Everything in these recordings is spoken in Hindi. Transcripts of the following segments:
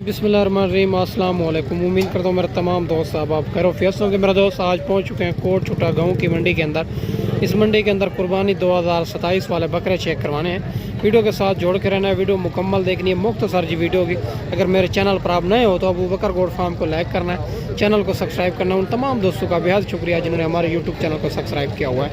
बिस्मिल्लाहिर्रहमानिर्रहीम, अस्सलाम वालेकुम। उम्मीद करता हूँ मेरे तमाम दोस्त साहब आप खैर वफियत होंगे। मेरे दोस्त आज पहुँच चुके हैं कोट छुटा गाँव की मंडी के अंदर। इस मंडी के अंदर कुर्बानी 2027 वाले बकरे चेक करवाने हैं। वीडियो के साथ जोड़ के रहना है, वीडियो मुकम्मल देखनी है, मुख्तसर जी वीडियो की। अगर मेरे चैनल पर आप नए हो तो अबू बकर गोट फार्म को लाइक करना है, चैनल को सब्सक्राइब करना है। उन तमाम दोस्तों का बेहद शुक्रिया जिन्होंने हमारे यूट्यूब चैनल को सब्सक्राइब किया हुआ है।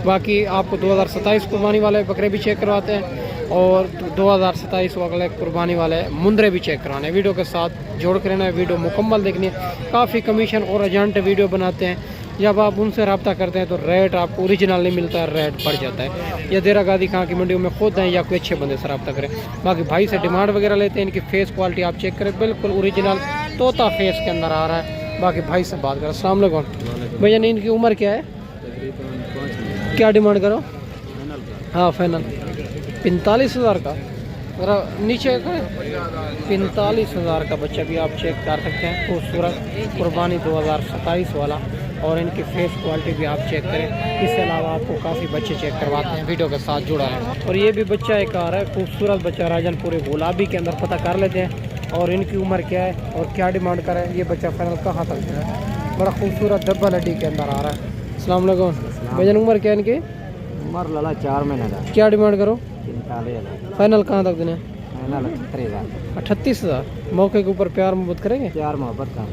बाकी आपको 2027 कुर्बानी वाले बकरे भी चेक करवाते हैं और 2027 वाले कुर्बानी वाले मुंदरे भी चेक कराने हैं। वीडियो के साथ जोड़ कर रहना है, वीडियो मुकम्मल देखनी है। काफ़ी कमीशन और एजेंट वीडियो बनाते हैं, जब आप उनसे रब्ता करते हैं तो रेट आपको ओरिजिनल नहीं मिलता है, रेट बढ़ जाता है। या देरा गादी खां की मंडियों में खुद हैं या कोई अच्छे बंदे से रब्ता करें। बाकी भाई से डिमांड वगैरह लेते हैं, इनकी फेस क्वालिटी आप चेक करें, बिल्कुल ओरिजिनल तोता फेस के अंदर आ रहा है। बाकी भाई से बात करें। अस्सलाम वालेकुम भैया, इनकी उम्र क्या है, क्या डिमांड करो? हाँ फाइनल 45,000 का, जरा नीचे का 45,000 का बच्चा भी आप चेक कर सकते हैं। खूबसूरत कुर्बानी 2027 वाला, और इनकी फेस क्वालिटी भी आप चेक करें। इसके अलावा आपको काफ़ी बच्चे चेक करवाते हैं, वीडियो के साथ जुड़ा है। और ये भी बच्चा एक आ रहा है खूबसूरत बच्चा राजनपुरी गुलाबी के अंदर, पता कर लेते हैं और इनकी उम्र क्या है और क्या डिमांड कर है। ये बच्चा फाइनल कहाँ तक है, बड़ा खूबसूरत डब्बा लड्डी के अंदर आ रहा है। अस्सलाम वालेकुम भैया, उम्र क्या है इनकी? उम्र लला 4 महीने का। क्या डिमांड करो? 45,000। फाइनल कहाँ तक देने? फाइनल 38,000। मौके के ऊपर प्यार मोहब्बत करेंगे? प्यार मोहब्बत कर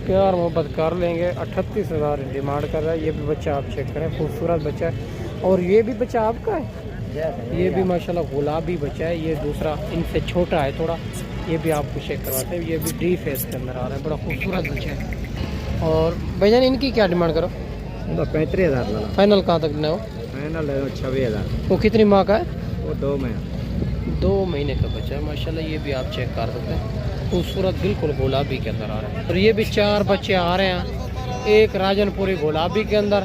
प्यार मोहब्बत कर लेंगे। 38,000 डिमांड कर रहा है। ये भी बच्चा आप चेक करें, खूबसूरत बच्चा है। और ये भी बच्चा आपका है, ये भी माशाल्लाह गुलाबी बच्चा है। ये दूसरा इनसे छोटा है थोड़ा, ये भी आपको चेक करवाते हैं। ये भी डी फेस के अंदर आ रहा है, बड़ा खूबसूरत बच्चा है। और भैया इनकी क्या डिमांड करो? 35,000। फाइनल कहाँ तक देना हो? फाइनल 26,000। वो कितनी माह का है? वो 2 महीने। 2 महीने का बच्चा है माशाल्लाह। ये भी आप चेक कर सकते हैं, खूबसूरत बिल्कुल गुलाबी के अंदर आ रहा है। और ये भी 4 बच्चे आ रहे हैं, एक राजनपुरी गुलाबी के अंदर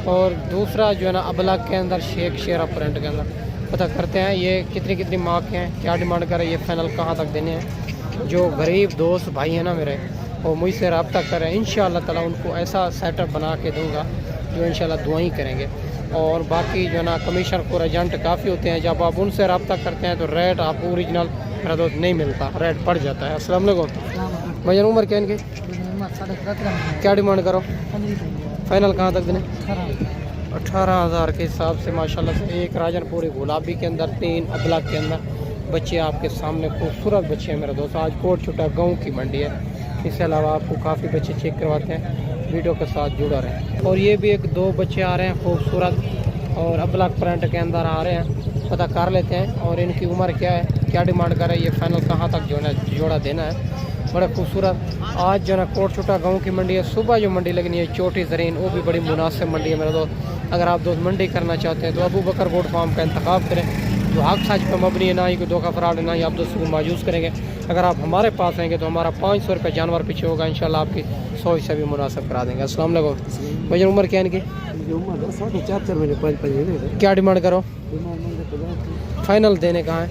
और दूसरा जो है ना अबलग के अंदर शेख शेरा प्रिंट के अंदर। पता करते हैं ये कितनी माह के हैं, क्या डिमांड करें, ये फाइनल कहाँ तक देने हैं। जो गरीब दोस्त भाई हैं ना मेरे, वो मुझसे रब्ता करें, इंशाअल्लाह ताला उनको ऐसा सेटअप बना के दूँगा जो इंशाअल्लाह दुआई करेंगे। और बाकी जो है ना कमीशन को एजेंट काफ़ी होते हैं, जब आप उनसे रब्ता करते हैं तो रेट आपको ओरिजिनल मेरा दोस्त नहीं मिलता, रेट बढ़ जाता है। अस्सलाम वालेकुम भैया, उम्र क्या इनकी? क्या डिमांड करो? फाइनल कहाँ तक देने? 18,000 के हिसाब से माशाल्लाह से। एक राजनपुरी गुलाबी के अंदर, 3 अबलग के अंदर बच्चे आपके सामने, खूबसूरत बच्चे हैं मेरे दोस्त। आज कोट छुटा गाँव की मंडी है। इसके अलावा आपको काफ़ी बच्चे चेक करवाते हैं, वीडियो के साथ जुड़ा रहे। और ये भी 1-2 बच्चे आ रहे हैं खूबसूरत और अबलग प्रिंट के अंदर आ रहे हैं, पता कर लेते हैं। और इनकी उम्र क्या है, क्या डिमांड कर रहे हैं, ये फाइनल कहाँ तक जो है जोड़ा देना है। बड़ा खूबसूरत आज जो है कोट छुटा गाँव की मंडी है। सुबह जो मंडी लगनी है चोटी ज़रीन, वो भी बड़ी मुनासिब मंडी है मेरे दोस्त। अगर आप दोस्त मंडी करना चाहते हैं तो अबू बकर गोट फार्म का इंतखाब करें, जो हक सच पर मबनी है, ना ही कोई धोखा फराड है, ना ही आप दोस्तों को मायूस करेंगे। अगर आप हमारे पास आएंगे तो हमारा 500 रुपये जानवर पीछे होगा, इंशाल्लाह आपकी 100 से भी मुनासिब करा देंगे। अस्सलाम वालेकुम भैया, उम्र क्या है इनकी? उम्र 4.5 महीने 5 महीने। क्या डिमांड करो? फाइनल देने कहाँ है?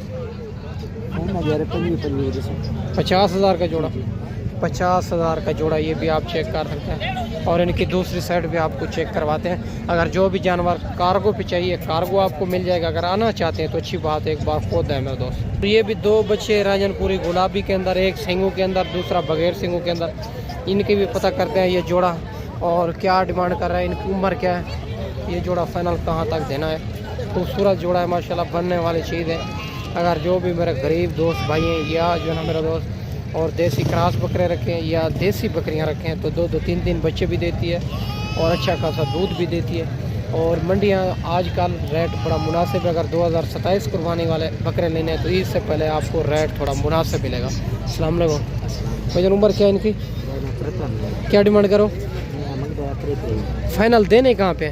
50,000 का जोड़ा, 50,000 का जोड़ा। ये भी आप चेक कर सकते हैं। और इनकी दूसरी साइड भी आपको चेक करवाते हैं। अगर जो भी जानवर कार्गो पे चाहिए, कार्गो आपको मिल जाएगा। अगर आना चाहते हैं तो अच्छी बात है, एक बार खुद है मेरे दोस्त। तो ये भी 2 बच्चे राजनपुरी गुलाबी के अंदर, एक सिंगू के अंदर, दूसरा बगैर सिंगू के अंदर। इनकी भी पता करते हैं ये जोड़ा और क्या डिमांड कर रहा है, इनकी उम्र क्या है, ये जोड़ा फाइनल कहाँ तक देना है। खूबसूरत जोड़ा है माशाल्लाह, बनने वाली चीज़ है। अगर जो भी मेरे गरीब दोस्त भाई हैं या जो है मेरा दोस्त और देसी क्रॉस बकरे रखें या देसी बकरियां रखें तो 2-2, 3-3 बच्चे भी देती है और अच्छा खासा दूध भी देती है। और मंडियां आजकल रेट बड़ा मुनासिब है। अगर 2027 कुर्बानी वाले बकरे लेने हैं तो इससे पहले आपको रेट थोड़ा मुनासिब मिलेगा। अस्सलाम वालेकुम भैया, उम्र क्या है इनकी? क्या डिमांड करो? फाइनल देने कहाँ पे?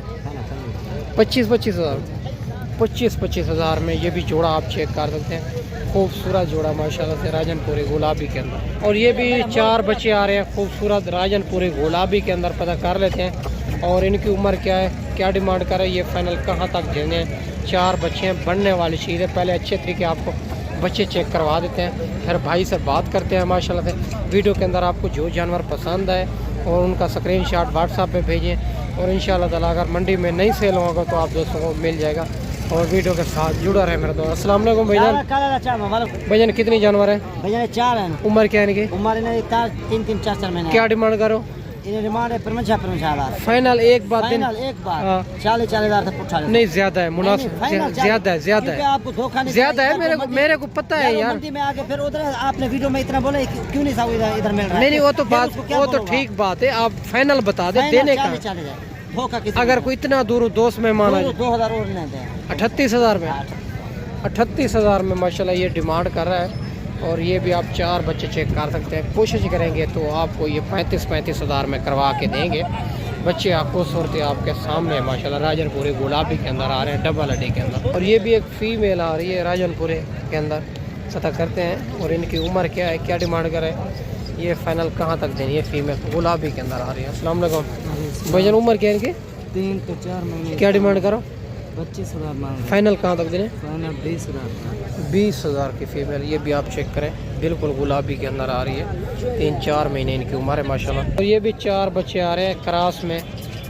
25,000 में ये भी जोड़ा आप चेक कर सकते हैं। खूबसूरत जोड़ा माशाल्लाह से राजनपुरी गुलाबी के अंदर। और ये भी 4 बच्चे आ रहे हैं खूबसूरत राजनपुरी गुलाबी के अंदर, पता कर लेते हैं। और इनकी उम्र क्या है, क्या डिमांड कर रहे हैं, ये फाइनल कहाँ तक देने हैं। 4 बच्चे हैं, बढ़ने वाली चीज़ है। पहले अच्छे तरीके आपको बच्चे चेक करवा देते हैं, फिर भाई से बात करते हैं माशाल्लाह से। वीडियो के अंदर आपको जो जानवर पसंद आए और उनका स्क्रीनशॉट व्हाट्सएप पे भेजें और इंशाल्लाह ताला अगर मंडी में नहीं सेल होगा तो आप दोस्तों को मिल जाएगा। और वीडियो के साथ जुड़ा रहे मेरे दोस्त। अस्सलाम वालेकुम भाईजान। भाईजान कितनी जानवर है? भैया 4 हैं। उम्र क्या है इनकी? उम्र इन्हें 3 4 महीने। क्या डिमांड करो? इन्हें डिमांड है 55,000। फाइनल एक बात दिन फाइनल एक बार हाँ। 40,000 से पुछा नहीं ज्यादा है, मुनासिब ज्यादा है, ज्यादा क्योंकि है, आपको धोखा नहीं ज्यादा है। मेरे को पता है यार। मंडी में आके फिर उधर आपने वीडियो में इतना बोला क्यों नहीं साहब इधर मिल रहा है? नहीं वो तो बात, वो तो ठीक बात है। आप फाइनल बता दे देने का। धोखा अगर कोई इतना दूर दोस्त में माना 2,000 और नहीं दे। 38,000 में, 38,000 में माशाल्लाह ये डिमांड कर रहा है। और ये भी आप 4 बच्चे चेक कर सकते हैं। कोशिश करेंगे तो आपको ये 35,000 में करवा के देंगे। बच्चे आपको सूरत आपके सामने माशाल्लाह राजनपुरी गुलाबी के अंदर आ रहे हैं, डबल अड्डी के अंदर। और ये भी एक फीमेल आ रही है राजनपुरी के अंदर, पता करते हैं। और इनकी उम्र क्या है, क्या डिमांड करे, ये फाइनल कहाँ तक देनी है? फीमेल गुलाबी के अंदर आ रही है। अस्सलाम वालेकुम भाईजान, उम्र क्या है इनकी? 3 से 4 महीने। क्या डिमांड करो? 25,000 मांग। फाइनल कहाँ तक देने? फाइनल 20,000। 20,000 की फीमेल। ये भी आप चेक करें, बिल्कुल गुलाबी के अंदर आ रही है। 3-4 महीने इनकी उम्र है माशाल्लाह। और ये भी 4 बच्चे आ रहे हैं क्रास में,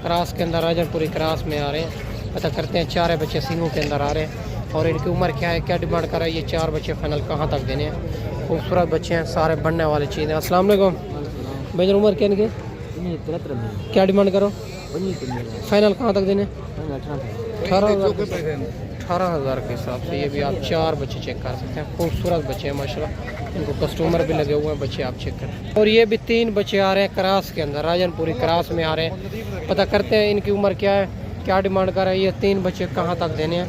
क्रास के अंदर राजनपुरी क्रास में आ रहे हैं। पता करते हैं 4 बच्चे सिंगों के अंदर आ रहे हैं। और इनकी उम्र क्या है, क्या डिमांड कर रहा है? ये 4 बच्चे फाइनल कहाँ तक देने हैं? खूबसूरत बच्चे हैं, सारे बनने वाली चीज़ें। अस्सलाम वालेकुम भाईजान, उम्र क्या इनकी? 73 में। क्या डिमांड करो? 25,000। फाइनल कहाँ तक देने? 18,000। 18,000 के हिसाब से। ये भी आप 4 बच्चे चेक कर सकते हैं, खूबसूरत बच्चे हैं माशाल्लाह। इनको कस्टमर भी लगे हुए हैं, बच्चे आप चेक करें। और ये भी 3 बच्चे आ रहे हैं क्रास के अंदर, राजनपुरी क्रास में आ रहे हैं। पता करते हैं इनकी उम्र क्या है, क्या डिमांड कर रहे हैं। ये 3 बच्चे कहाँ तक देने हैं?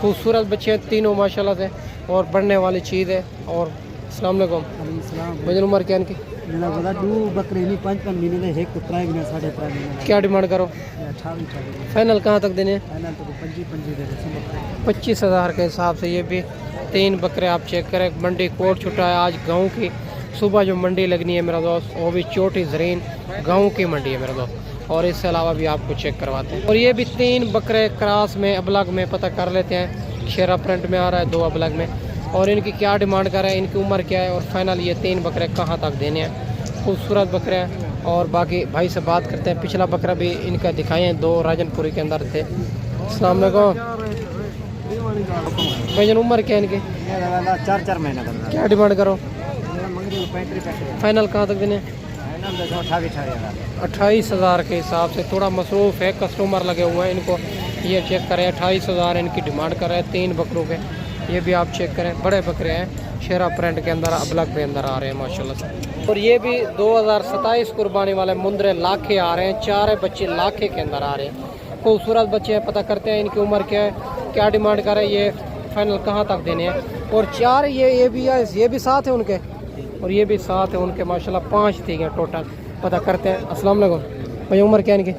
खूबसूरत बच्चे हैं तीनों माशाल्लाह से, और बढ़ने वाली चीज़ है। और अस्सलाम वालेकुम भाईजान, उम्र क्या इनकी? 2 बकरे नहीं 5 महीने में, एक तो 3 महीने 3.5 महीने। क्या डिमांड करो? 28,000। फाइनल कहाँ तक देने हैं? फाइनल तो 25 दे रहे। 25,000 के हिसाब से। ये भी 3 बकरे आप चेक करें। मंडी कोट छुट्टा है आज, गाँव की सुबह जो मंडी लगनी है मेरा दोस्त, वो भी चोटी जरीन गाँव की मंडी है मेरा दोस्त। और इससे अलावा भी आपको चेक करवाते हैं। और ये भी 3 बकरे क्रास में, अबलग में, पता कर लेते हैं। शेरा प्रिंट में आ रहा है, 2 अबलग में। और इनकी क्या डिमांड कर रहे हैं, इनकी उम्र क्या है, और फाइनल ये 3 बकरे कहाँ तक देने हैं? खूबसूरत बकरे हैं। और बाकी भाई से बात करते हैं। पिछला बकरा भी इनका दिखाए हैं, 2 राजनपुरी के अंदर थे। अस्सलाम वालेकुम भाईजान, उम्र क्या है इनकी? 4 महीने का। क्या डिमांड करो? 35,000। फाइनल कहाँ तक देने? 28,000 के हिसाब से। थोड़ा मसरूफ़ है, कस्टमर लगे हुए हैं इनको। ये चेक करें, 28,000 इनकी डिमांड कर रहे हैं 3 बकरों के। ये भी आप चेक करें, बड़े बकरे हैं, शेरा प्रिंट के अंदर, अबलग के अंदर आ रहे हैं माशाल्लाह से। और ये भी 2027 कुर्बानी वाले मुंदरे लाखे आ रहे हैं। 4 बच्चे लाखे के अंदर आ रहे हैं, खूबसूरत बच्चे हैं। पता करते हैं इनकी उम्र क्या है, क्या डिमांड कर रहे हैं, ये फाइनल कहाँ तक देने हैं? और 4 ये भी है, ये भी 7 है उनके, और ये भी 7 है उनके माशाल्लाह। 5 थी टोटल। पता करते हैं। अस्सलाम वालेकुम भाई, उम्र क्या है इनकी?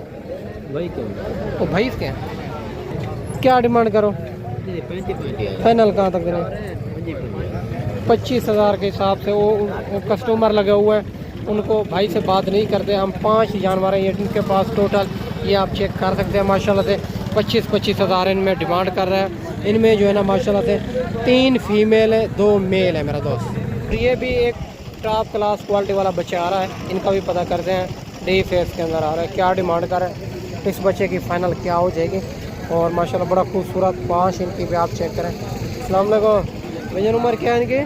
वो भाई क्या क्या डिमांड करो? फाइनल कहाँ तक देने? 25,000 के हिसाब से। वो कस्टमर लगे हुए हैं, उनको भाई से बात नहीं करते हम। 5 जानवर हैं ये इनके पास टोटल। ये आप चेक कर सकते हैं माशाल्लाह से। 25,000 इनमें डिमांड कर रहा है। इनमें जो है ना माशाल्लाह से 3 फीमेल है, 2 मेल है मेरा दोस्त। ये भी एक टॉप क्लास क्वालिटी वाला बच्चा आ रहा है, इनका भी पता करते हैं। डी फेस के अंदर आ रहा है, क्या डिमांड कर रहा है, इस बच्चे की फ़ाइनल क्या हो जाएगी? और माशाल्लाह बड़ा खूबसूरत 5 इनकी भी आप चेक करें। अस्सलाम वालेकुम भैया, उम्र क्या है इनकी?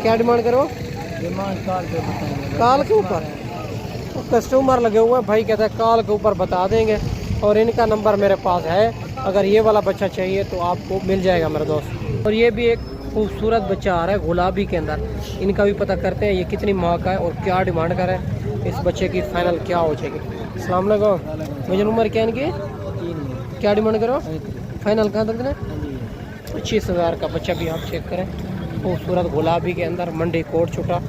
क्या डिमांड करो? काल के ऊपर कस्टमर लगे हुए हैं, भाई कहता है काल के ऊपर बता देंगे। और इनका नंबर मेरे पास है, अगर ये वाला बच्चा चाहिए तो आपको मिल जाएगा मेरा दोस्त। और ये भी एक खूबसूरत बच्चा आ रहा है गुलाबी के अंदर, इनका भी पता करते हैं ये कितनी माह का है और क्या डिमांड कर रहा है, इस बच्चे की फ़ाइनल क्या हो जाएगी। अस्सलाम वालेकुम भैया, उम्र क्या है इनकी? क्या डिमांड करो? फाइनल कहाँ तक देना? 25,000 का बच्चा भी आप चेक करें, खूबसूरत गुलाबी के अंदर, मंडी कोट छुटा।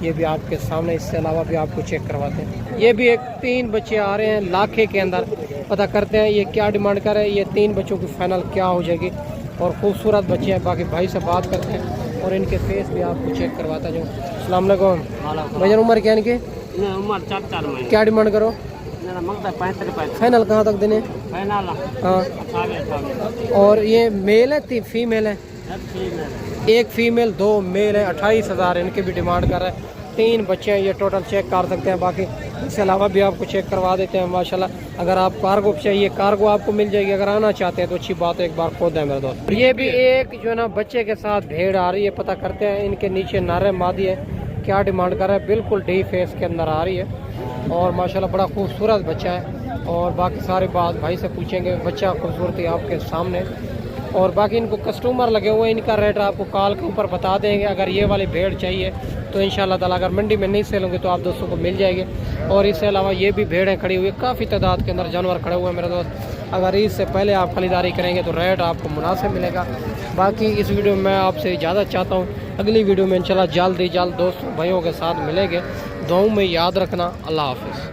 ये भी आपके सामने। इससे अलावा भी आपको चेक करवाते हैं। ये भी एक 3 बच्चे आ रहे हैं लाखे के अंदर। पता करते हैं ये क्या डिमांड कर रहे हैं, ये 3 बच्चों की फ़ाइनल क्या हो जाएगी। और खूबसूरत बच्चे हैं, बाकी भाई से बात करते हैं और इनके फेस भी आपको चेक करवाता जो। अस्सलाम वालेकुम भैया, उम्र क्या है इनकी? उम्र 4 महीने। क्या डिमांड करो? 35। फाइनल कहाँ तक देने? फाइनल हाँ। और ये मेल है फीमेल है? एक फीमेल 2 मेल है। 28,000 इनकी भी डिमांड कर रहा है। 3 बच्चे हैं ये टोटल, चेक कर सकते हैं। बाकी इसके अलावा भी आपको चेक करवा देते हैं माशाल्लाह। अगर आप कार्गो चाहिए कार्गो आपको मिल जाएगी, अगर आना चाहते हैं तो अच्छी बात है, एक बार खोद है मेरे दोस्त। ये भी एक जो है ना बच्चे के साथ भेड़ आ रही है, पता करते हैं इनके नीचे नारे मादी है, क्या डिमांड कर रहा है। बिल्कुल डी फेस के अंदर आ रही है और माशाल्लाह बड़ा खूबसूरत बच्चा है। और बाकी सारी बात भाई से पूछेंगे, बच्चा खूबसूरती आपके सामने। और बाकी इनको कस्टमर लगे हुए हैं, इनका रेट आपको कॉल के ऊपर बता देंगे। अगर ये वाली भेड़ चाहिए तो इंशाल्लाह ताला अगर मंडी में नहीं सेल होंगे तो आप दोस्तों को मिल जाएंगे। और इसके अलावा ये भी भेड़ें खड़ी हुई है, काफ़ी तादाद के अंदर जानवर खड़े हुए हैं मेरे दोस्त। अगर इससे पहले आप खरीदारी करेंगे तो रेट आपको मुनासिब मिलेगा। बाकी इस वीडियो में मैं आपसे इजाज़त चाहता हूँ, अगली वीडियो में इंशाल्लाह जल्द ही जल्द दोस्तों भाइयों के साथ मिलेंगे। दुआओं में याद रखना। अल्लाह हाफिज़।